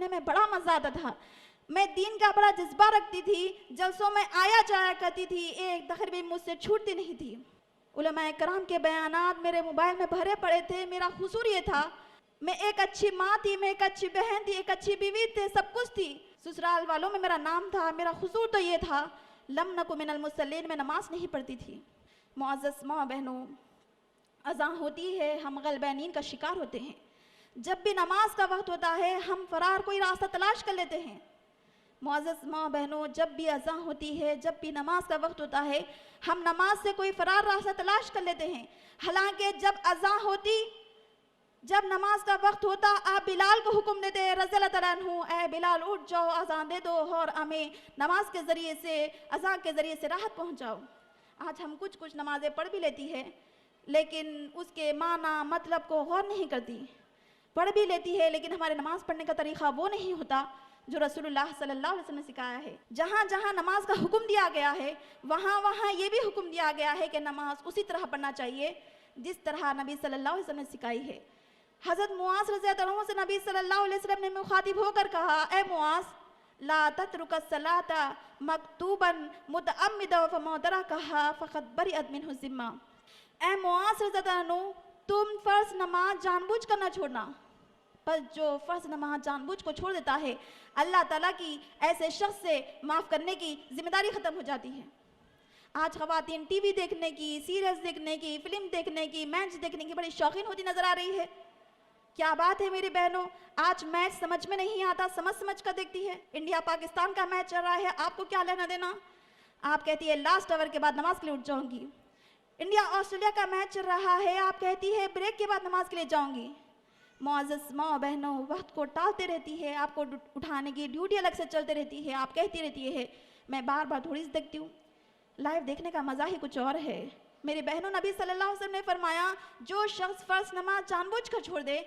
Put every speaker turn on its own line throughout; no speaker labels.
میں بڑا مزہ آتا تھا. میں دین کا بڑا جذبہ رکھتی تھی, جلسوں میں آیا جایا کرتی تھی, ایک تقریر بھی مجھ سے چھوٹتی نہیں تھی. علماء کرام کے بیانات میرے موبائل میں بھرے پڑے تھے. میرا حضور یہ تھا, میں ایک اچھی ماں تھی, میں ایک اچھی بہن تھی, ایک اچھی بیوی تھی, سب کچھ تھی. سسرال والوں میں میرا نام تھا, میرا حضور تو یہ تھا, لم نکو من المصلین, میں نماز نہیں پڑھتی تھی. معزز ماں بہنوں, اذان ہوتی ہے, ہم غلبہ نیند کا شکار ہوتے ہیں. جب بھی نماز کا وقت ہوتا ہے ہم فرار کوئی راستہ تلاش کر لیتے ہیں. معزز ماں بہنوں, جب بھی اذان ہوتی ہے, جب بھی نماز کا وقت ہوتا ہے, ہم نماز سے کوئی فرار راستہ تلاش کر لیتے ہیں. حالانکہ جب اذان ہوتی, جب نماز کا وقت ہوتا, آپ بلال کو حکم دیتے رضی اللہ تعالیٰ عنہ, اے بلال اٹھ جاؤ, اذان دے دو اور ہمیں نماز کے ذریعے سے, اذان کے ذریعے سے راحت پہنچاؤ. آج ہم کچھ نمازیں پڑھ بھی لیتی ہے, لیکن اس کے معنی مطلب کو غور نہیں کرتی. پڑھ بھی لیتی ہے لیکن ہمارے نماز پڑھنے کا طریقہ وہ نہیں ہوتا جو رسول اللہ صلی اللہ علیہ وسلم نے سکھایا ہے. جہاں جہاں نماز کا حکم دیا گیا ہے, وہاں وہاں یہ بھی حکم دیا گیا ہے کہ نماز اسی طرح پڑھنا چاہیے جس طرح نبی صلی اللہ علیہ وسلم نے سکھائی ہے. حضرت معاذ رضی اللہ عنہ سے نبی صلی اللہ علیہ وسلم نے مخاطب ہو کر کہا, اے معاذ, لا تترک الصلاۃ مکتوبا متعمدا فما ترکها فقد برئت منہ الذمہ. اے معاذ رضی اللہ عنہ, تم فرض نماز جان بوجھ کر نہ چھوڑنا. پر جو فرض نماز جان بوجھ کو چھوڑ دیتا ہے, اللہ تعالیٰ کی ایسے شخص سے معاف کرنے کی ذمہ داری ختم ہو جاتی ہے. آج خواتین ٹی وی دیکھنے کی, سیریز دیکھنے کی, فلم دیکھنے کی, میچ دیکھنے کی بڑی شوقین ہوتی نظر آ رہی ہے. کیا بات ہے میری بہنوں, آج میچ سمجھ میں نہیں آتا, سمجھ کر دیکھتی ہے. انڈیا پاکستان کا میچ چل رہا ہے, آپ کو کیا لینا دینا. آپ کہتی ہے لاسٹ اوور کے بعد نماز کے لیے اٹھ جاؤں گی. انڈیا آسٹریلیا کا میچ چل رہا ہے, آپ کہتی ہے بریک کے بعد نماز کے لیے جاؤں گی. معزز ماں بہنوں, وقت کو ٹالتے رہتی ہے, آپ کو اٹھانے کی ڈیوٹی الگ سے چلتے رہتی ہے. آپ کہتی رہتی ہے میں بار بار تھوڑی سی دیکھتی ہوں, لائیو دیکھنے کا مزہ ہی کچھ اور ہے. میری بہنوں, نبی صلی اللہ علیہ وسلم نے فرمایا, جو شخص فرض نماز جان بوجھ کر چھوڑ دے,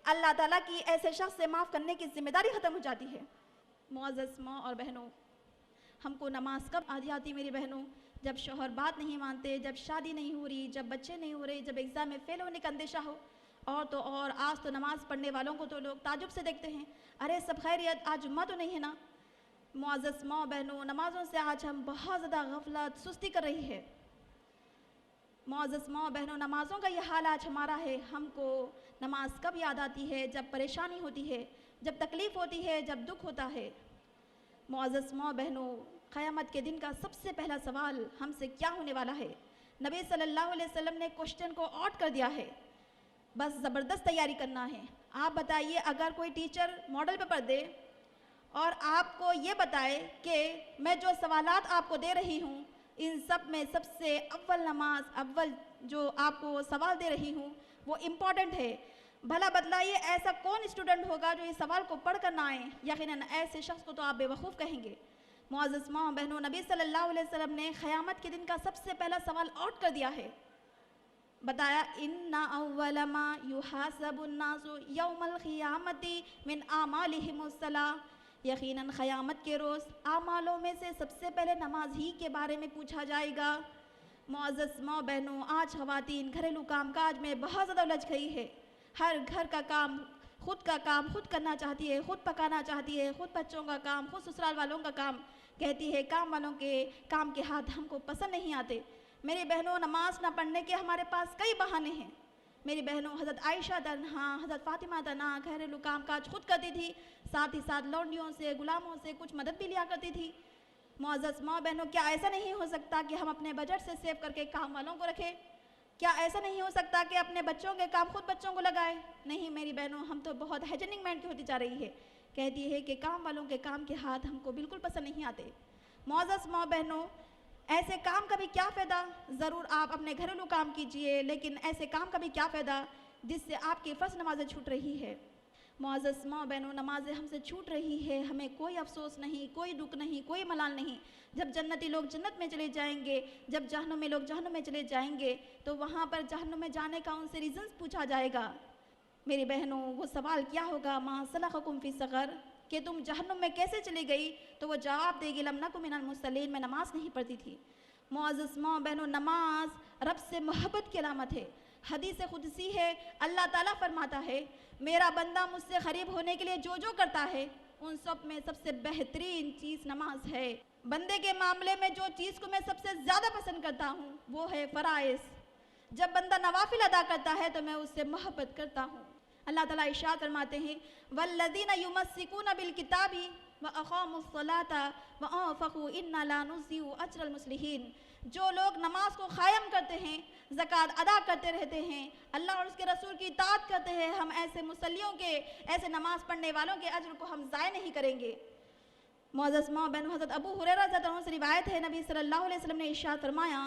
اللہ تعالیٰ کی ایسے شخص سے معاف کرنے کی ذمہ داری ختم ہو جاتی ہے. معزز ماں اور بہنوں, ہم کو نماز کب آ جاتی میری بہنوں؟ جب شوہر بات نہیں مانتے, جب شادی نہیں ہو رہی, جب بچے نہیں ہو رہے, جب ایگزام میں فیل ہونے کا اندیشہ ہو. اور تو اور آج تو نماز پڑھنے والوں کو تو لوگ تعجب سے دیکھتے ہیں, ارے سب خیریت, آج جمعہ تو نہیں ہے نا. معزز ماں بہنوں, نمازوں سے آج ہم بہت زیادہ غفلت, سستی کر رہی ہے. معزز ماں بہنوں, نمازوں کا یہ حال آج ہمارا ہے. ہم کو نماز کب یاد آتی ہے؟ جب پریشانی ہوتی ہے, جب تکلیف ہوتی ہے, جب دکھ ہوتا ہے. معزز ماں بہنوں, قیامت کے دن کا سب سے پہلا سوال ہم سے کیا ہونے والا ہے؟ نبی صلی اللہ علیہ وسلم نے کوشچن کو آؤٹ کر دیا ہے, بس زبردست تیاری کرنا ہے. آپ بتائیے, اگر کوئی ٹیچر ماڈل پیپر دے اور آپ کو یہ بتائے کہ میں جو سوالات آپ کو دے رہی ہوں, ان سب میں سب سے اول نماز, اول جو آپ کو سوال دے رہی ہوں وہ امپورٹنٹ ہے, بھلا بتلائیے ایسا کون اسٹوڈنٹ ہوگا جو اس سوال کو پڑھ کر نہ آئے؟ یقیناً ایسے شخص کو تو آپ بے وقوف کہیں گے. معزز ماں بہنوں, نبی صلی اللہ علیہ وسلم نے قیامت کے دن کا سب سے پہلا سوال آؤٹ کر دیا ہے. بتایا, ان اول ما یحاسب الناس یوم القیامت من اعمالہم الصلاۃ. یقیناً قیامت کے روز اعمالوں میں سے سب سے پہلے نماز ہی کے بارے میں پوچھا جائے گا. معزز ماں بہنوں, آج خواتین گھریلو کام کاج میں بہت زیادہ الجھ گئی ہے. ہر گھر کا کام خود کرنا چاہتی ہے, خود پکانا چاہتی ہے, خود بچوں کا کام, خود سسرال والوں کا کام. کہتی ہے کام والوں کے کام کے ہاتھ ہم کو پسند نہیں آتے. میری بہنوں, نماز نہ پڑھنے کے ہمارے پاس کئی بہانے ہیں. میری بہنوں, حضرت عائشہ تنہا, حضرت فاطمہ تنہا گھریلو کام کاج خود کرتی تھی, ساتھ ہی ساتھ لونڈیوں سے, غلاموں سے کچھ مدد بھی لیا کرتی تھی. معزز ماں بہنوں, کیا ایسا نہیں ہو سکتا کہ ہم اپنے بجٹ سے سیو کر کے کام والوں کو رکھیں؟ کیا ایسا نہیں ہو سکتا کہ اپنے بچوں کے کام خود بچوں کو لگائے؟ نہیں میری بہنوں, ہم تو بہت ہائجینک مائنڈ کی ہوتی جا رہی ہے. کہتی ہے کہ کام والوں کے کام کے ہاتھ ہم کو بالکل پسند نہیں آتے. معزز ماں بہنوں, ایسے کام کا بھی کیا فائدہ؟ ضرور آپ اپنے گھریلو کام کیجئے, لیکن ایسے کام کا بھی کیا فائدہ جس سے آپ کی فرض نمازیں چھوٹ رہی ہے. معزز ماں بہنوں, نمازیں ہم سے چھوٹ رہی ہے, ہمیں کوئی افسوس نہیں, کوئی دکھ نہیں, کوئی ملال نہیں. جب جنتی لوگ جنت میں چلے جائیں گے, جب جہنم میں لوگ جہنم میں چلے جائیں گے, تو وہاں پر جہنم میں جانے کا ان سے ریزنز پوچھا جائے گا. میری بہنوں, وہ سوال کیا ہوگا, ما سلککم فی سقر, کہ تم جہنم میں کیسے چلی گئی؟ تو وہ جواب دے گی, لم نک من المصلین, میں نماز نہیں پڑھتی تھی. معزز ماں بہنوں, نماز رب سے محبت کی علامت ہے. حدیث قدسی ہے, اللہ تعالیٰ فرماتا ہے, میرا بندہ مجھ سے قریب ہونے کے لیے جو جو کرتا ہے ان سب میں سب سے بہترین چیز نماز ہے۔ بندے کے معاملے میں جو چیز کو میں سب سے زیادہ پسند کرتا ہوں وہ ہے فرائض۔ جب بندہ نوافل ادا کرتا ہے تو میں اس سے محبت کرتا ہوں۔ اللہ تعالیٰ ارشاد فرماتے ہیں والذین یمسکون بالکتاب واقاموا الصلاة وانفقوا انا لا نضیع اجر المصلحین، جو لوگ نماز کو قائم کرتے ہیں، زکوٰۃ ادا کرتے رہتے ہیں، اللہ اور اس کے رسول کی اطاعت کرتے ہیں، ہم ایسے مصلیوں کے، ایسے نماز پڑھنے والوں کے اجر کو ہم ضائع نہیں کریں گے۔ معزز ماں بہن، حضرت ابو ہریرہ رضی اللہ عنہ سے روایت ہے، نبی صلی اللہ علیہ وسلم نے ارشاد فرمایا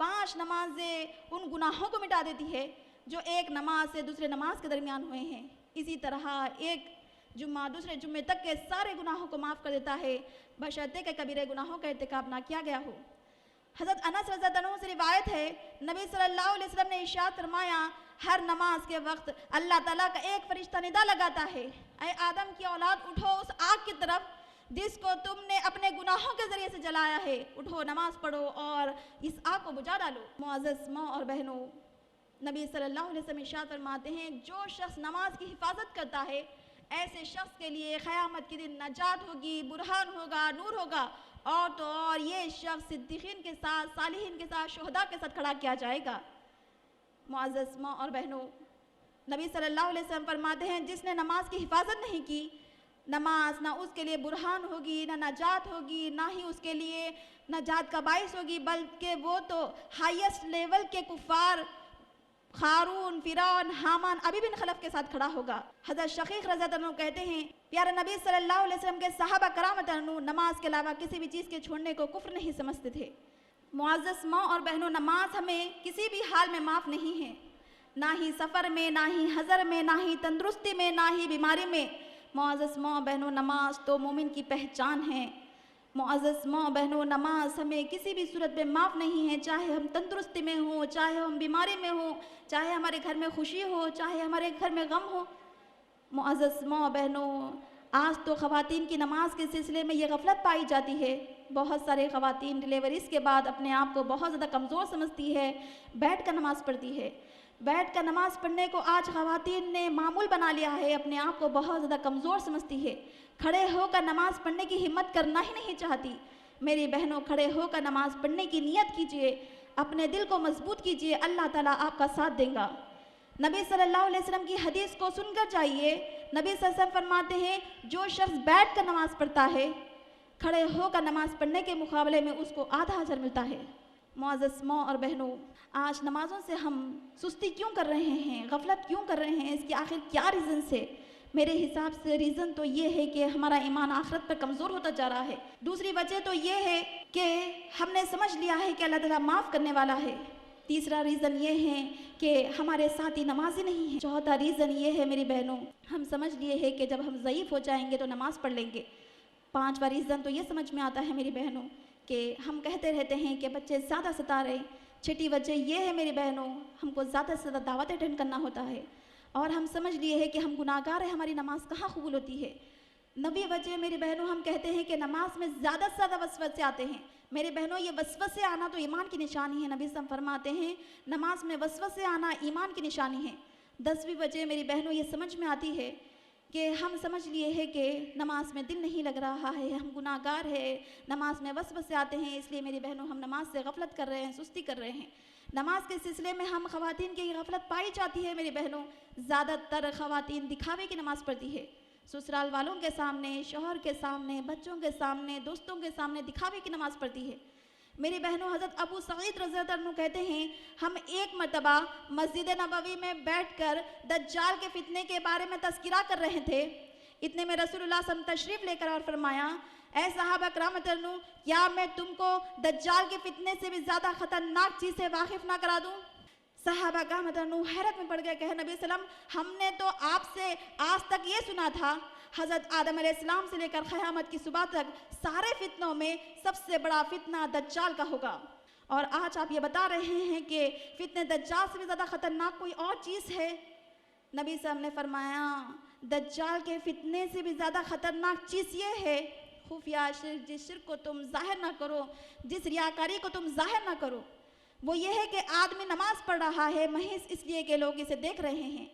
5 نمازیں ان گناہوں کو مٹا دیتی ہے جو ایک نماز سے دوسرے نماز کے درمیان ہوئے ہیں، اسی طرح ایک جمعہ دوسرے جمعے تک کے سارے گناہوں کو معاف کر دیتا ہے بشرطے کہ کبیرہ گناہوں کا ارتکاب نہ کیا گیا ہو۔ حضرت انس رضی اللہ عنہ سے روایت ہے، نبی صلی اللہ علیہ وسلم نے ارشاد فرمایا ہر نماز کے وقت اللہ تعالیٰ کا ایک فرشتہ ندا لگاتا ہے، اے آدم کی اولاد اٹھو اس آگ کی طرف جس کو تم نے اپنے گناہوں کے ذریعے سے جلایا ہے، اٹھو نماز پڑھو اور اس آگ کو بجھا ڈالو۔ معزز ماں اور بہنوں، نبی صلی اللہ علیہ وسلم ارشاد فرماتے ہیں جو شخص نماز کی حفاظت کرتا ہے ایسے شخص کے لیے قیامت کے دن نجات ہوگی، برہان ہوگا، نور ہوگا، اور تو اور یہ شخص صدیقین کے ساتھ، صالحین کے ساتھ، شہداء کے ساتھ کھڑا کیا جائے گا۔ معزز ماں اور بہنوں، نبی صلی اللہ علیہ وسلم فرماتے ہیں جس نے نماز کی حفاظت نہیں کی، نماز نہ اس کے لیے برہان ہوگی، نہ نجات ہوگی، نہ ہی اس کے لیے نجات کا باعث ہوگی، بلکہ وہ تو ہائیسٹ لیول کے کفار قارون، فرعون، حامان، ابی بن خلف کے ساتھ کھڑا ہوگا۔ حضرت شقیق رضی اللہ عنہ کہتے ہیں پیارے نبی صلی اللہ علیہ وسلم کے صحابہ کرام نماز کے علاوہ کسی بھی چیز کے چھوڑنے کو کفر نہیں سمجھتے تھے۔ معزز ماں اور بہنوں، نماز ہمیں کسی بھی حال میں معاف نہیں ہے، نہ ہی سفر میں، نہ ہی حضر میں، نہ ہی تندرستی میں، نہ ہی بیماری میں۔ معزز ماں بہنوں، نماز تو مومن کی پہچان ہے۔ معزز ماں بہنوں، نماز ہمیں کسی بھی صورت میں معاف نہیں ہے، چاہے ہم تندرستی میں ہوں، چاہے ہم بیماری میں ہوں، چاہے ہمارے گھر میں خوشی ہو، چاہے ہمارے گھر میں غم ہو۔ معزز ماں بہنوں، آج تو خواتین کی نماز کے سلسلے میں یہ غفلت پائی جاتی ہے۔ بہت سارے خواتین ڈیلیوریز کے بعد اپنے آپ کو بہت زیادہ کمزور سمجھتی ہے، بیٹھ کر نماز پڑھتی ہے۔ بیٹھ کر نماز پڑھنے کو آج خواتین نے معمول بنا لیا ہے، اپنے آپ کو بہت زیادہ کمزور سمجھتی ہے، کھڑے ہو کر نماز پڑھنے کی ہمت کرنا ہی نہیں چاہتی۔ میری بہنوں، کھڑے ہو کر نماز پڑھنے کی نیت کیجئے، اپنے دل کو مضبوط کیجئے، اللہ تعالیٰ آپ کا ساتھ دے گا۔ نبی صلی اللہ علیہ وسلم کی حدیث کو سن کر جائیے، نبی صلی اللہ علیہ وسلم فرماتے ہیں جو شخص بیٹھ کر نماز پڑھتا ہے، کھڑے ہو کر نماز پڑھنے کے مقابلے میں اس کو آدھا اجر ملتا ہے۔ معزز ماں اور بہنوں، آج نمازوں سے ہم سستی کیوں کر رہے ہیں، غفلت کیوں کر رہے ہیں، اس کے آخر کیا ریزنس ہے؟ میرے حساب سے ریزن تو یہ ہے کہ ہمارا ایمان آخرت پر کمزور ہوتا جا رہا ہے۔ دوسری وجہ تو یہ ہے کہ ہم نے سمجھ لیا ہے کہ اللہ تعالیٰ معاف کرنے والا ہے۔ تیسرا ریزن یہ ہے کہ ہمارے ساتھی نمازی نہیں ہیں۔ چوتھا ریزن یہ ہے میری بہنوں، ہم سمجھ لیے ہے کہ جب ہم ضعیف ہو جائیں گے تو نماز پڑھ لیں گے۔ پانچواں ریزن تو یہ سمجھ میں آتا ہے میری بہنوں کہ ہم کہتے رہتے ہیں کہ بچے زیادہ ستا رہے۔ چھٹی وجہ یہ ہے میری بہنوں، ہم کو زیادہ سے زیادہ دعوت اٹینڈ کرنا ہوتا ہے، اور ہم سمجھ لیے ہے کہ ہم گناہ گار ہیں، ہماری نماز کہاں قبول ہوتی ہے۔ نویں وجہ میری بہنوں، ہم کہتے ہیں کہ نماز میں زیادہ سے زیادہ وسوسے آتے ہیں۔ میرے بہنوں، یہ وسوسے آنا تو ایمان کی نشانی ہے، نبی صلی اللہ علیہ وسلم فرماتے ہیں نماز میں وسوسے آنا ایمان کی نشانی ہے۔ 10ویں وجہ میری بہنوں یہ سمجھ میں آتی ہے کہ ہم سمجھ لیے ہے کہ نماز میں دل نہیں لگ رہا ہے، ہم گناہ گار ہیں، نماز میں وسوسے آتے ہیں، اس لیے میری بہنوں ہم نماز سے غفلت کر رہے ہیں، سستی کر رہے ہیں۔ نماز کے سلسلے میں ہم خواتین کی غفلت پائی جاتی ہے میری بہنوں۔ زیادہ تر خواتین دکھاوے کی نماز پڑھتی ہے، سسرال والوں کے سامنے، شوہر کے سامنے، بچوں کے سامنے، دوستوں کے سامنے دکھاوے کی نماز پڑھتی ہے۔ میری بہنوں، حضرت ابو سعید رضی اللہ عنہ کہتے ہیں ہم ایک مرتبہ مسجد نبوی میں بیٹھ کر دجال کے فتنے کے بارے میں تذکرہ کر رہے تھے، اتنے میں رسول اللہ صلی اللہ علیہ وسلم تشریف لے کر اور فرمایا اے صحابہ کرام عنہ، کیا میں تم کو دجال کے فتنے سے بھی زیادہ خطرناک چیز سے واقف نہ کرا دوں؟ صحابہ کرام عنہ حیرت میں پڑ گئے، کہے نبی صلی اللہ علیہ وسلم ہم نے تو آپ سے آج تک یہ سنا تھا حضرت آدم علیہ السلام سے لے کر قیامت کی صبح تک سارے فتنوں میں سب سے بڑا فتنہ دجال کا ہوگا، اور آج آپ یہ بتا رہے ہیں کہ فتنے دجال سے بھی زیادہ خطرناک کوئی اور چیز ہے؟ نبی صلی اللہ علیہ وسلم نے فرمایا دجال کے فتنے سے بھی زیادہ خطرناک چیز یہ ہے خفیہ شرک، جس شرک کو تم ظاہر نہ کرو، جس ریاکاری کو تم ظاہر نہ کرو، وہ یہ ہے کہ آدمی نماز پڑھ رہا ہے محض اس لیے کہ لوگ اسے دیکھ رہے ہیں،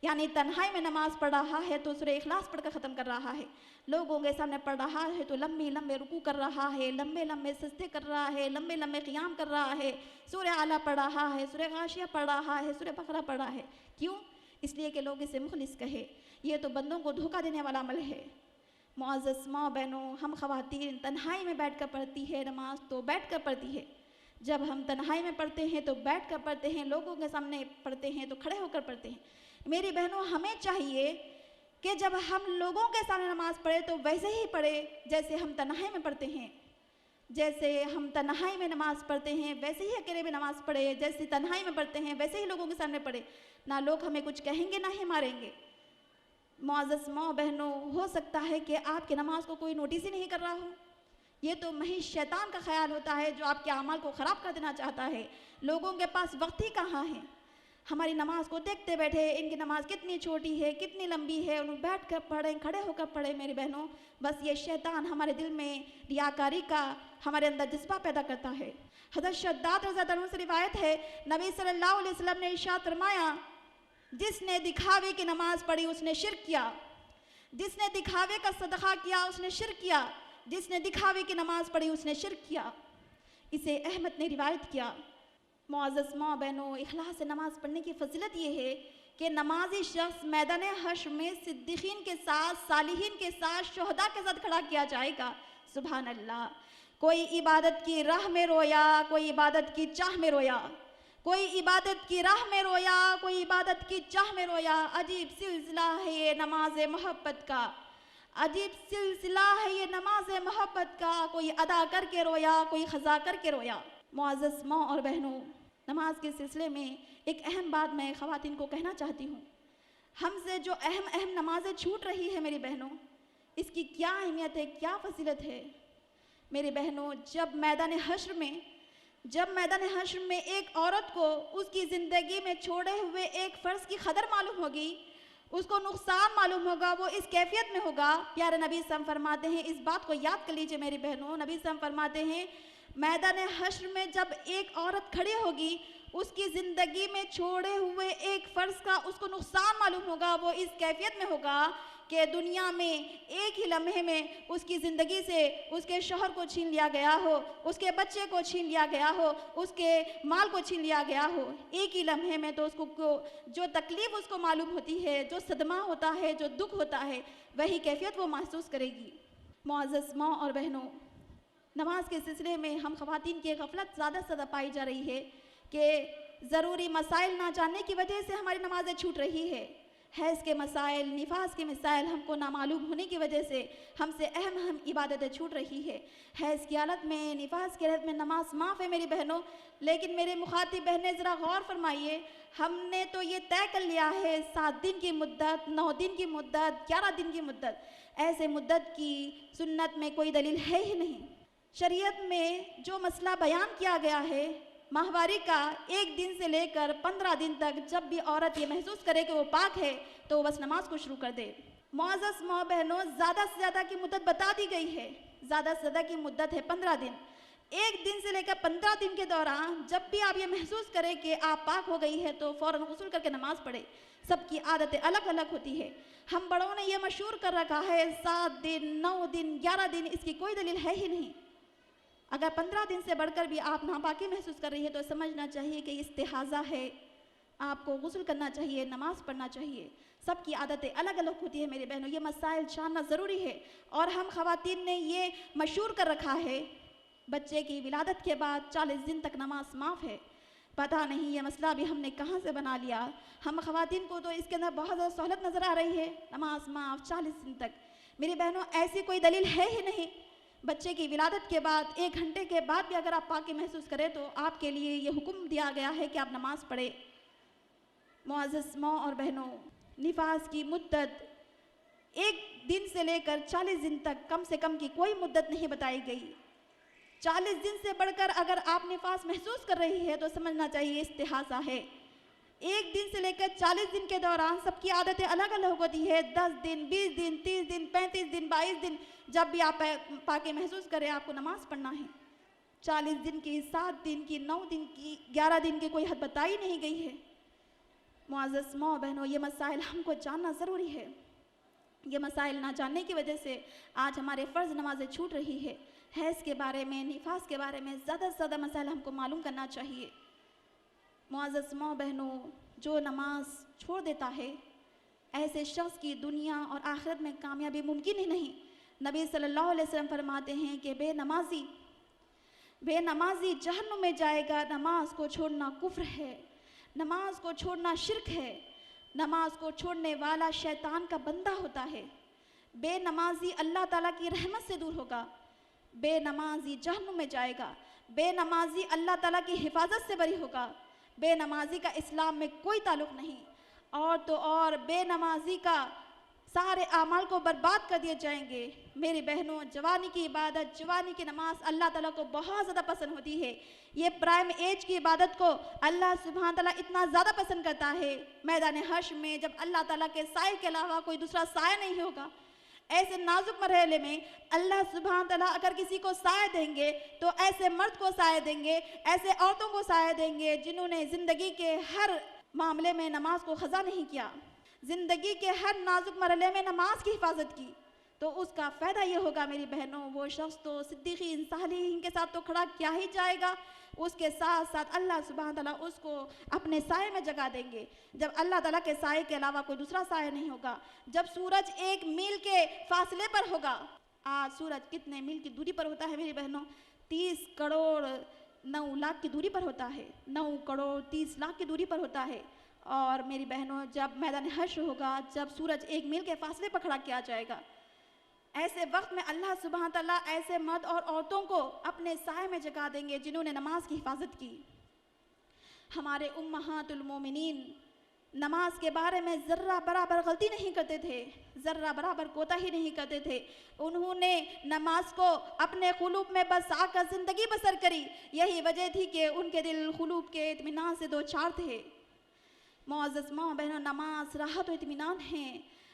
یعنی تنہائی میں نماز پڑھ رہا ہے تو سورہ اخلاص پڑھ کر ختم کر رہا ہے، لوگوں کے سامنے پڑھ رہا ہے تو لمبے لمبے رکوع کر رہا ہے، لمبے لمبے سجدے کر رہا ہے، لمبے لمبے قیام کر رہا ہے، سورہ اعلیٰ پڑھ رہا ہے، سورہ غاشیہ پڑھ رہا ہے، سورہ بقرہ پڑھ رہا ہے۔ کیوں؟ اس لیے کہ لوگ اسے مخلص کہے۔ یہ تو بندوں کو دھوکہ دینے والا عمل ہے۔ معزز ماں بہنوں، ہم خواتین تنہائی میں بیٹھ کر پڑھتی ہے نماز تو بیٹھ کر پڑھتی ہے۔ جب ہم تنہائی میں پڑھتے ہیں تو بیٹھ کر پڑھتے ہیں، لوگوں کے سامنے پڑھتے ہیں تو کھڑے ہو کر پڑھتے ہیں۔ میری بہنوں، ہمیں چاہیے کہ جب ہم لوگوں کے سامنے نماز پڑھے تو ویسے ہی پڑھے جیسے ہم تنہائی میں پڑھتے ہیں۔ جیسے ہم تنہائی میں نماز پڑھتے ہیں ویسے ہی اکیلے میں نماز پڑھے، جیسے تنہائی میں پڑھتے ہیں ویسے ہی لوگوں کے سامنے پڑھے۔ نہ لوگ ہمیں کچھ کہیں گے نہ ہی ماریں گے۔ معزز ماں بہنوں، ہو سکتا ہے کہ آپ کی نماز کو کوئی نوٹس ہی نہیں کر رہا ہو۔ یہ تو محض شیطان کا خیال ہوتا ہے جو آپ کے اعمال کو خراب کر دینا چاہتا ہے۔ لوگوں کے پاس وقت ہی کہاں ہے؟ ہماری نماز کو دیکھتے بیٹھے، ان کی نماز کتنی چھوٹی ہے، کتنی لمبی ہے، انہوں بیٹھ کر پڑھیں، کھڑے ہو کر پڑھیں۔ میری بہنوں، بس یہ شیطان ہمارے دل میں ریاکاری کا ہمارے اندر جذبہ پیدا کرتا ہے۔ حضرت شداد رضی اللہ عنہ سے روایت ہے، نبی صلی اللہ علیہ وسلم نے ارشاد فرمایا، جس نے دکھاوے کی نماز پڑھی اس نے شرک کیا، جس نے دکھاوے کا صدقہ کیا اس نے شرک کیا، جس نے دکھاوے کی نماز پڑھی اس نے شرک کیا۔ اسے احمد نے روایت کیا۔ معزز ماں بہنوں، اخلاص سے نماز پڑھنے کی فضیلت یہ ہے کہ نمازی شخص میدان حشر میں صدیقین کے ساتھ، صالحین کے ساتھ، شہداء کے ساتھ کھڑا کیا جائے گا۔ سبحان اللہ۔ کوئی عبادت کی راہ میں رویا، کوئی عبادت کی چاہ میں رویا، کوئی عبادت کی راہ میں رویا، کوئی عبادت کی چاہ میں رویا۔ عجیب سلسلہ ہے یہ نماز محبت کا، عجیب سلسلہ ہے یہ نماز محبت کا۔ کوئی ادا کر کے رویا، کوئی قضا کر کے رویا۔ معزز ماں اور بہنوں، نماز کے سلسلے میں ایک اہم بات میں خواتین کو کہنا چاہتی ہوں۔ ہم سے جو اہم نمازیں چھوٹ رہی ہے میری بہنوں، اس کی کیا اہمیت ہے، کیا فضیلت ہے۔ میری بہنوں، جب میدان حشر میں ایک عورت کو اس کی زندگی میں چھوڑے ہوئے ایک فرض کی قدر معلوم ہوگی، اس کو نقصان معلوم ہوگا، وہ اس کیفیت میں ہوگا۔ پیارے نبی صلی اللہ علیہ وسلم فرماتے ہیں، اس بات کو یاد کر لیجئے میری بہنوں، نبی صلی اللہ علیہ وسلم فرماتے ہیں، میدان حشر میں جب ایک عورت کھڑی ہوگی، اس کی زندگی میں چھوڑے ہوئے ایک فرض کا اس کو نقصان معلوم ہوگا، وہ اس کیفیت میں ہوگا کہ دنیا میں ایک ہی لمحے میں اس کی زندگی سے اس کے شوہر کو چھین لیا گیا ہو، اس کے بچے کو چھین لیا گیا ہو، اس کے مال کو چھین لیا گیا ہو۔ ایک ہی لمحے میں تو اس کو جو تکلیف اس کو معلوم ہوتی ہے، جو صدمہ ہوتا ہے، جو دکھ ہوتا ہے، وہی کیفیت وہ محسوس کرے گی۔ معزز ماں اور بہنوں، نماز کے سلسلے میں ہم خواتین کی غفلت زیادہ سے زیادہ پائی جا رہی ہے کہ ضروری مسائل نہ جاننے کی وجہ سے ہماری نمازیں چھوٹ رہی ہے۔ حیض کے مسائل، نفاس کے مسائل ہم کو نامعلوم ہونے کی وجہ سے ہم سے اہم عبادتیں چھوٹ رہی ہے۔ حیض کی حالت میں، نفاس کی حالت میں نماز معاف ہے میری بہنوں، لیکن میرے مخاطب بہنیں ذرا غور فرمائیے، ہم نے تو یہ طے کر لیا ہے 7 دن کی مدت، 9 دن کی مدت، 11 دن کی مدت۔ ایسے مدت کی سنت میں کوئی دلیل ہے ہی نہیں۔ شریعت میں جو مسئلہ بیان کیا گیا ہے ماہواری کا، 1 دن سے لے کر 15 دن تک جب بھی عورت یہ محسوس کرے کہ وہ پاک ہے تو وہ بس نماز کو شروع کر دے۔ معزز ماں بہنوں، زیادہ سے زیادہ کی مدت بتا دی گئی ہے، زیادہ سے زیادہ کی مدت ہے 15 دن۔ 1 دن سے لے کر 15 دن کے دوران جب بھی آپ یہ محسوس کریں کہ آپ پاک ہو گئی ہے تو فوراً غسل کر کے نماز پڑھے۔ سب کی عادتیں الگ الگ ہوتی ہے۔ ہم بڑوں نے یہ مشہور کر رکھا ہے 7 دن، 9 دن، 11 دن، اس کی کوئی دلیل ہے ہی نہیں۔ اگر 15 دن سے بڑھ کر بھی آپ ناپاکی محسوس کر رہی ہے تو سمجھنا چاہیے کہ استحاضہ ہے، آپ کو غسل کرنا چاہیے، نماز پڑھنا چاہیے۔ سب کی عادتیں الگ الگ ہوتی ہے میرے بہنوں، یہ مسائل جاننا ضروری ہے۔ اور ہم خواتین نے یہ مشہور کر رکھا ہے بچے کی ولادت کے بعد 40 دن تک نماز معاف ہے۔ پتہ نہیں یہ مسئلہ بھی ہم نے کہاں سے بنا لیا۔ ہم خواتین کو تو اس کے اندر بہت زیادہ سہولت نظر آ رہی ہے، نماز معاف 40 دن تک۔ میری بہنوں، ایسی کوئی دلیل ہے ہی نہیں۔ بچے کی ولادت کے بعد 1 گھنٹے کے بعد بھی اگر آپ پاکی محسوس کریں تو آپ کے لیے یہ حکم دیا گیا ہے کہ آپ نماز پڑھیں۔ معزز ماں اور بہنوں، نفاس کی مدت 1 دن سے لے کر 40 دن تک کم سے کم کی کوئی مدت نہیں بتائی گئی۔ 40 دن سے بڑھ کر اگر آپ نفاس محسوس کر رہی ہے تو سمجھنا چاہیے استحاضہ ہے۔ 1 دن سے لے کر 40 دن کے دوران سب کی عادتیں الگ الگ ہوتی ہے۔ 10 دن، 20 دن، 30 دن، 35 دن، 22 دن، جب بھی آپ پاکی محسوس کریں آپ کو نماز پڑھنا ہے۔ 40 دن کی، 7 دن کی، 9 دن کی، 11 دن کی کوئی حد بتائی نہیں گئی ہے۔ معزز ماں بہنوں، یہ مسائل ہم کو جاننا ضروری ہے. یہ مسائل نہ جاننے کی وجہ سے آج ہمارے فرض نمازیں چھوٹ رہی ہے. حیض کے بارے میں، نفاس کے بارے میں زیادہ سے زیادہ مسائل ہم کو معلوم کرنا چاہیے. معزز ماں بہنوں، جو نماز چھوڑ دیتا ہے ایسے شخص کی دنیا اور آخرت میں کامیابی ممکن ہی نہیں. نبی صلی اللہ علیہ وسلم فرماتے ہیں کہ بے نمازی جہنم میں جائے گا. نماز کو چھوڑنا کفر ہے، نماز کو چھوڑنا شرک ہے، نماز کو چھوڑنے والا شیطان کا بندہ ہوتا ہے. بے نمازی اللہ تعالیٰ کی رحمت سے دور ہوگا، بے نمازی جہنم میں جائے گا. بے نمازی اللہ تعالیٰ کی حفاظت سے بری ہوگا. بے نمازی کا اسلام میں کوئی تعلق نہیں. اور تو اور بے نمازی کا سارے اعمال کو برباد کر دیے جائیں گے. میری بہنوں، جوانی کی عبادت، جوانی کی نماز اللہ تعالیٰ کو بہت زیادہ پسند ہوتی ہے. یہ پرائم ایج کی عبادت کو اللہ سبحانہ تعالیٰ اتنا زیادہ پسند کرتا ہے. میدان حشر میں جب اللہ تعالیٰ کے سائے کے علاوہ کوئی دوسرا سایہ نہیں ہوگا، ایسے نازک مرحلے میں اللہ سبحانہ تعالیٰ اگر کسی کو سایہ دیں گے تو ایسے مرد کو سایہ دیں گے، ایسے عورتوں کو سایہ دیں گے جنہوں نے زندگی کے ہر معاملے میں نماز کو قضا نہیں کیا، زندگی کے ہر نازک مرحلے میں نماز کی حفاظت کی. تو اس کا فائدہ یہ ہوگا میری بہنوں، وہ شخص تو صدیقین صالحین کے ساتھ تو کھڑا کیا ہی جائے گا، اس کے ساتھ ساتھ اللہ سبحانہ تعالیٰ اس کو اپنے سائے میں جگہ دیں گے. جب اللہ تعالیٰ کے سائے کے علاوہ کوئی دوسرا سایہ نہیں ہوگا، جب سورج 1 میل کے فاصلے پر ہوگا. آج سورج کتنے میل کی دوری پر ہوتا ہے میری بہنوں؟ 30 کروڑ 9 لاکھ کی دوری پر ہوتا ہے، 9 کروڑ 30 لاکھ کی دوری پر ہوتا ہے. اور میری بہنوں، جب میدان حشر ہوگا، جب سورج 1 میل کے فاصلے پر کھڑا کیا جائے گا، ایسے وقت میں اللہ سبحانہ تعالیٰ ایسے مرد اور عورتوں کو اپنے سائے میں جگا دیں گے جنہوں نے نماز کی حفاظت کی. ہمارے امہات المومنین نماز کے بارے میں ذرہ برابر غلطی نہیں کرتے تھے، ذرہ برابر کوتاہی نہیں کرتے تھے. انہوں نے نماز کو اپنے قلوب میں بسا کر زندگی بسر کری. یہی وجہ تھی کہ ان کے دل قلوب کے اطمینان سے دو چار تھے. معزز ماں بہنوں، نماز راحت و اطمینان ہے،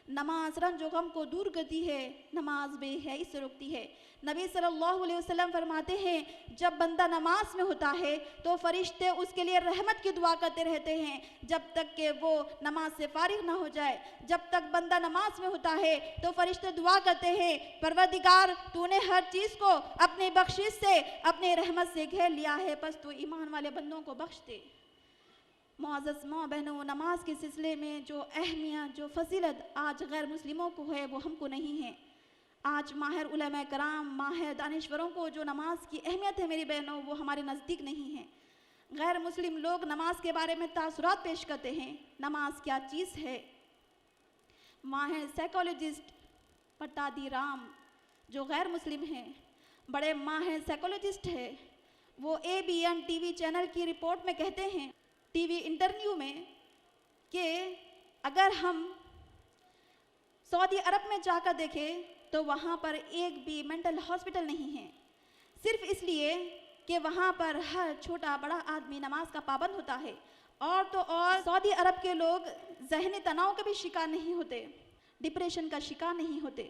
نماز رنج و غم کو دور کرتی ہے، نماز بے حیائی سے روکتی ہے. نبی صلی اللہ علیہ وسلم فرماتے ہیں جب بندہ نماز میں ہوتا ہے تو فرشتے اس کے لیے رحمت کی دعا کرتے رہتے ہیں جب تک کہ وہ نماز سے فارغ نہ ہو جائے. جب تک بندہ نماز میں ہوتا ہے تو فرشتے دعا کرتے ہیں پروردگار تو نے ہر چیز کو اپنی بخشش سے، اپنی رحمت سے گھیر لیا ہے، پس تو ایمان والے بندوں کو بخش دے. معزز ماں بہنوں، نماز کے سلسلے میں جو اہمیت، جو فضیلت آج غیر مسلموں کو ہے وہ ہم کو نہیں ہے. آج ماہر علماء کرام، ماہر دانشوروں کو جو نماز کی اہمیت ہے میری بہنوں، وہ ہمارے نزدیک نہیں ہے. غیر مسلم لوگ نماز کے بارے میں تاثرات پیش کرتے ہیں، نماز کیا چیز ہے. ماہر سائیکالوجسٹ پٹادی رام جو غیر مسلم ہیں، بڑے ماہر سائیکالوجسٹ ہیں، وہ ABN ٹی وی چینل کی رپورٹ میں کہتے ہیں، ٹی وی انٹرویو میں، کہ اگر ہم سعودی عرب میں جا کر دیکھیں تو وہاں پر ایک بھی مینٹل ہاسپٹل نہیں ہے، صرف اس لیے کہ وہاں پر ہر چھوٹا بڑا آدمی نماز کا پابند ہوتا ہے. اور تو اور سعودی عرب کے لوگ ذہنی تناؤ کے بھی شکار نہیں ہوتے، ڈپریشن کا شکار نہیں ہوتے.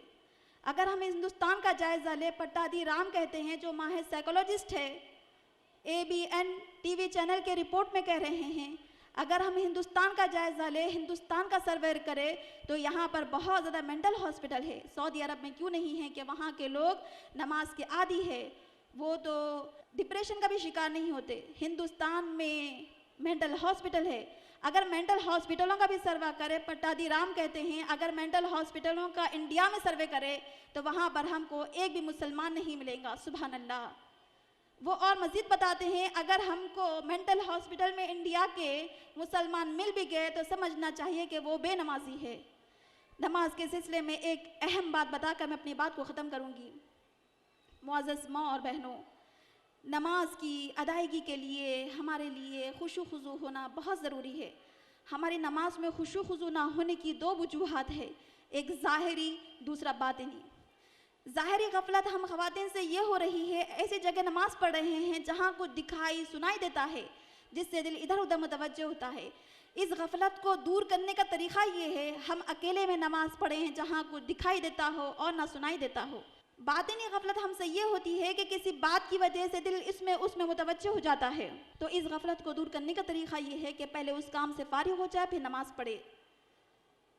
اگر ہم ہندوستان کا جائزہ لیں، پٹادی رام کہتے ہیں جو ماہر سائیکالوجسٹ ہے، ABN ٹی وی چینل کے رپورٹ میں کہہ رہے ہیں، اگر ہم ہندوستان کا جائزہ لیں، ہندوستان کا سروے کریں تو یہاں پر بہت زیادہ مینٹل ہاسپٹل ہے. سعودی عرب میں کیوں نہیں ہے کہ وہاں کے لوگ نماز کے عادی ہے، وہ تو ڈپریشن کا بھی شکار نہیں ہوتے. ہندوستان میں مینٹل ہاسپٹل ہے. اگر مینٹل ہاسپٹلوں کا بھی سروے کرے، پٹادی رام کہتے ہیں اگر مینٹل ہاسپٹلوں کا انڈیا میں سروے کرے تو وہاں پر ہم کو ایک بھی مسلمان نہیں ملے گا. سبحان اللہ. وہ اور مزید بتاتے ہیں اگر ہم کو مینٹل ہاسپٹل میں انڈیا کے مسلمان مل بھی گئے تو سمجھنا چاہیے کہ وہ بے نمازی ہے. نماز کے سلسلے میں ایک اہم بات بتا کر میں اپنی بات کو ختم کروں گی. معزز ماں اور بہنوں، نماز کی ادائیگی کے لیے ہمارے لیے خشوع و خضوع ہونا بہت ضروری ہے. ہماری نماز میں خشوع و خضوع نہ ہونے کی 2 وجوہات ہیں، ایک ظاہری، دوسرا باطنی. ظاہری غفلت ہم خواتین سے یہ ہو رہی ہے، ایسی جگہ نماز پڑھ رہے ہیں جہاں کچھ دکھائی سنائی دیتا ہے جس سے دل ادھر ادھر متوجہ ہوتا ہے. اس غفلت کو دور کرنے کا طریقہ یہ ہے ہم اکیلے میں نماز پڑھیں جہاں کچھ دکھائی دیتا ہو اور نہ سنائی دیتا ہو. باطنی غفلت ہم سے یہ ہوتی ہے کہ کسی بات کی وجہ سے دل اس میں متوجہ ہو جاتا ہے. تو اس غفلت کو دور کرنے کا طریقہ یہ ہے کہ پہلے اس کام سے فارغ ہو جائے پھر نماز پڑھے.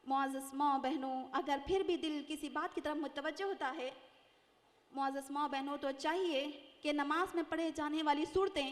معزز ماں بہنوں، اگر پھر بھی دل کسی بات کی طرف متوجہ ہوتا ہے، معزز ماں بہنوں، تو چاہیے کہ نماز میں پڑھے جانے والی صورتیں،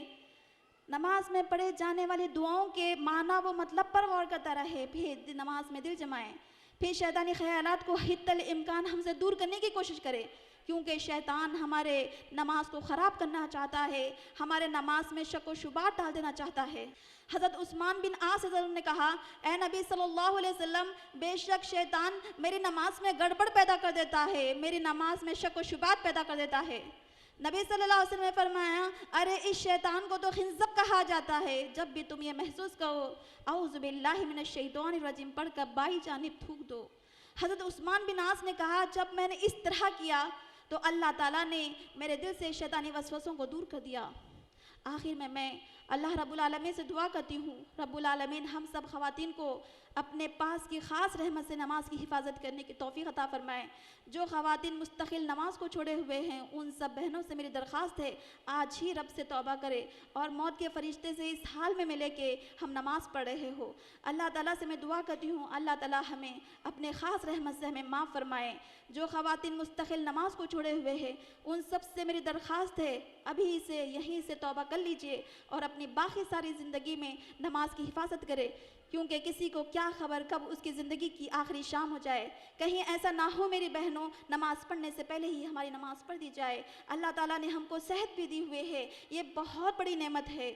نماز میں پڑھے جانے والی دعاؤں کے معنی و مطلب پر غور کرتا رہے، پھر نماز میں دل جمائیں، پھر شیطانی خیالات کو حتی الامکان ہم سے دور کرنے کی کوشش کرے، کیونکہ شیطان ہمارے نماز کو خراب کرنا چاہتا ہے، ہمارے نماز میں شک و شبہات ڈال دینا چاہتا ہے. حضرت عثمان بن عاص نے کہا، اے نبی صلی اللہ علیہ وسلم، بے شک شیطان میری نماز میں گڑبڑ پیدا کر دیتا ہے، میری نماز میں شک و شبہات پیدا کر دیتا ہے. نبی صلی اللہ علیہ وسلم نے فرمایا، ارے اس شیطان کو تو خنزب کہا جاتا ہے. جب بھی تم یہ محسوس کرو، اعوذ باللہ من الشیطان الرجیم پڑھ کر بائیں جانب تھوک دو. حضرت عثمان بن عاص نے کہا، جب میں نے اس طرح کیا تو اللہ تعالیٰ نے میرے دل سے شیطانی وسوسوں کو دور کر دیا. آخر میں اللہ رب العالمین سے دعا کرتی ہوں، رب العالمین ہم سب خواتین کو اپنے پاس کی خاص رحمت سے نماز کی حفاظت کرنے کی توفیق عطا فرمائے. جو خواتین مستقل نماز کو چھوڑے ہوئے ہیں، ان سب بہنوں سے میری درخواست ہے، آج ہی رب سے توبہ کرے اور موت کے فرشتے سے اس حال میں ملے کہ ہم نماز پڑھ رہے ہو. اللہ تعالیٰ سے میں دعا کرتی ہوں، اللہ تعالیٰ ہمیں اپنے خاص رحمت سے ہمیں معاف فرمائے. جو خواتین مستقل نماز کو چھوڑے ہوئے ہیں، ان سب سے میری درخواست ہے، ابھی سے یہیں سے توبہ کر لیجئے اور اپنی باقی ساری زندگی میں نماز کی حفاظت کرے، کیونکہ کسی کو کیا خبر کب اس کی زندگی کی آخری شام ہو جائے. کہیں ایسا نہ ہو میری بہنوں، نماز پڑھنے سے پہلے ہی ہماری نماز پڑھ دی جائے. اللہ تعالیٰ نے ہم کو صحت بھی دی ہوئے ہے، یہ بہت بڑی نعمت ہے.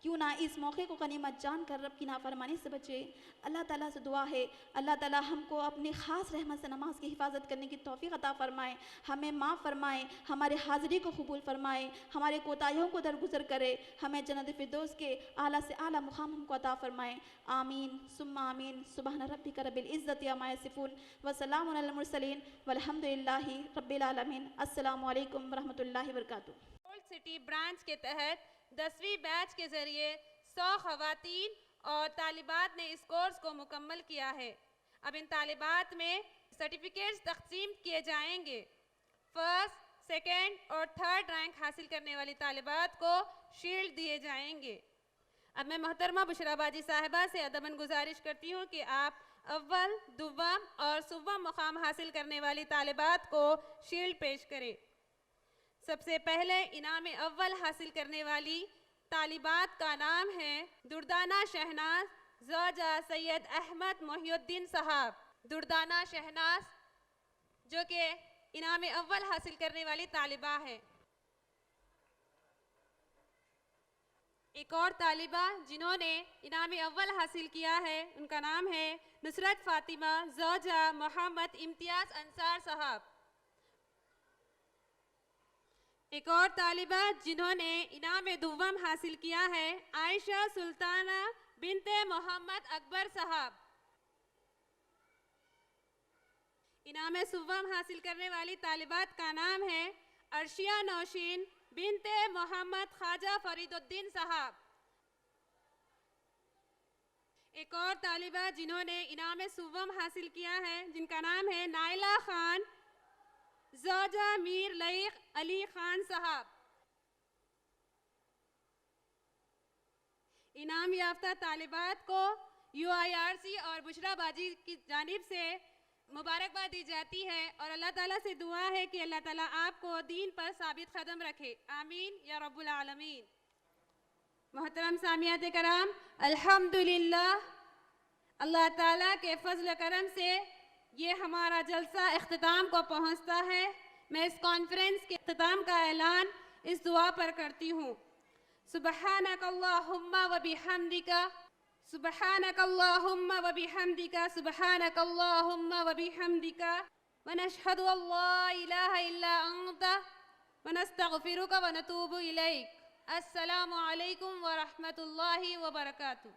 کیوں نہ اس موقع کو غنیمت جان کر رب کی نافرمانی سے بچے. اللہ تعالیٰ سے دعا ہے، اللہ تعالیٰ ہم کو اپنی خاص رحمت سے نماز کی حفاظت کرنے کی توفیق عطا فرمائے، ہمیں معاف فرمائے، ہمارے حاضری کو قبول فرمائے، ہمارے کوتاہیوں کو درگزر کرے، ہمیں جنت فردوس کے اعلیٰ سے اعلیٰ مقام ہم کو عطا فرمائے. آمین ثم آمین. سبحان ربک رب العزت عما یصفون وسلام علی المرسلین والحمد للہ رب العالمین. السلام علیکم ورحمۃ اللہ وبرکاتہ.
اولڈ سٹی برانچ کے تحت 10ویں بیچ کے ذریعے 100 خواتین اور طالبات نے اس کورس کو مکمل کیا ہے. اب ان طالبات میں سرٹیفکیٹس تقسیم کیے جائیں گے. فرسٹ، سیکنڈ اور تھرڈ رینک حاصل کرنے والی طالبات کو شیلڈ دیے جائیں گے. اب میں محترمہ بشرا باجی صاحبہ سے ادباً گزارش کرتی ہوں کہ آپ اول، دوم اور سوم مقام حاصل کرنے والی طالبات کو شیلڈ پیش کریں. سب سے پہلے انعام اول حاصل کرنے والی طالبات کا نام ہے دردانہ شہناز زوجہ سید احمد محی الدین صاحب. دردانہ شہناز جو کہ انعام اول حاصل کرنے والی طالبہ ہے. ایک اور طالبہ جنہوں نے انعام اول حاصل کیا ہے، ان کا نام ہے نصرت فاطمہ زوجہ محمد امتیاز انصار صاحب. ایک اور طالبہ جنہوں نے انعام دوم حاصل کیا ہے، عائشہ سلطانہ بنت محمد اکبر صاحب. انعام سوم حاصل کرنے والی طالبات کا نام ہے عرشیہ نوشین بنت محمد خواجہ فرید الدین صاحب. ایک اور طالبہ جنہوں نے انعام سوم حاصل کیا ہے، جن کا نام ہے نائلہ خان زوجہ میر لائق علی خان صاحب. انعام یافتہ طالبات کو UIRC اور بشرا باجی کی جانب سے مبارکباد دی جاتی ہے اور اللہ تعالیٰ سے دعا ہے کہ اللہ تعالیٰ آپ کو دین پر ثابت قدم رکھے. آمین یا رب العالمین. محترم سامعات کرام، الحمدللہ اللہ تعالیٰ کے فضل و کرم سے یہ ہمارا جلسہ اختتام کو پہنچتا ہے. میں اس کانفرنس کے اختتام کا اعلان اس دعا پر کرتی ہوں. سبحانک اللہم و بحمدک، سبحانک اللہم و بحمدک، سبحانک اللہم و بحمدک، ونشہد ان لا الہ الا انت ونستغفرک ونتوب الیک. السلام علیکم ورحمۃ اللہ وبرکاتہ.